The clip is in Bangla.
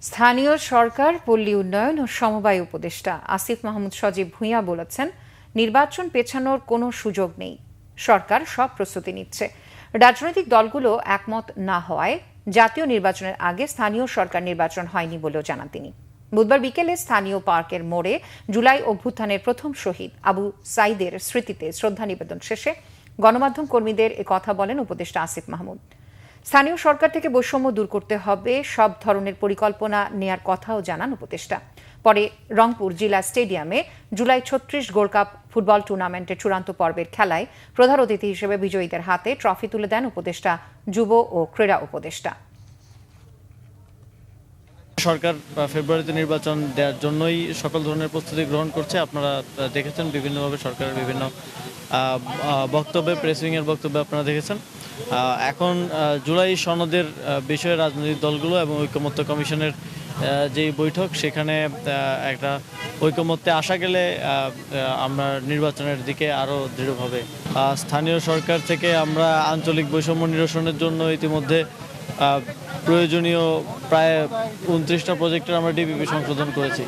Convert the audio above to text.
স্থানীয় সরকার, পল্লী উন্নয়ন ও সমবায় উপদেষ্টা আসিফ মাহমুদ সজীব ভূঁইয়া বলেছেন, নির্বাচন পেছানোর কোনো সুযোগ নেই। সরকার সব প্রস্তুতি নিচ্ছে। রাজনৈতিক দলগুলো একমত না হওয়ায় জাতীয় নির্বাচনের আগে স্থানীয় সরকার নির্বাচন হয়নি বলেও জানান তিনি। বুধবার বিকেলে স্থানীয় পার্কের মোড়ে জুলাই অভ্যুত্থানের প্রথম শহীদ আবু সাইদের স্মৃতিতে শ্রদ্ধা নিবেদন শেষে গণমাধ্যম কর্মীদের কথা বলেন উপদেষ্টা আসিফ মাহমুদ। স্থানীয় সরকার থেকে বৈষম্য দূর করতে হবে, সব ধরনের পরিকল্পনা নেয়ার কথাও জানান উপদেষ্টা। পরে রংপুর জেলা স্টেডিয়ামে জুলাই ৩৬ গোল্ড কাপ ফুটবল টুর্নামেন্টের চূড়ান্ত পর্বের খেলায় প্রধান অতিথি হিসেবে বিজয়ীদের হাতে ট্রফি তুলে দেন উপদেষ্টা, যুব ও ক্রীড়া উপদেষ্টা। সরকার ফেব্রুয়ারিতে নির্বাচন দেওয়ার জন্যই সকল ধরনের প্রস্তুতি গ্রহণ করছে। আপনারা দেখেছেন বিভিন্নভাবে সরকারের বিভিন্ন বক্তব্যে, প্রেসিংয়ের বক্তব্যে আপনারা দেখেছেন। এখন জুলাই সনদের বিষয়ে রাজনৈতিক দলগুলো এবং ঐকমত্য কমিশনের যেই বৈঠক, সেখানে একটা ঐকমত্যে আসা গেলে আমরা নির্বাচনের দিকে আরও দৃঢ়ভাবে। স্থানীয় সরকার থেকে আমরা আঞ্চলিক বৈষম্য নিরসনের জন্য ইতিমধ্যে প্রয়োজনীয় প্রায় 29টা প্রজেক্টের আমরা ডিপিপি সংশোধন করেছি।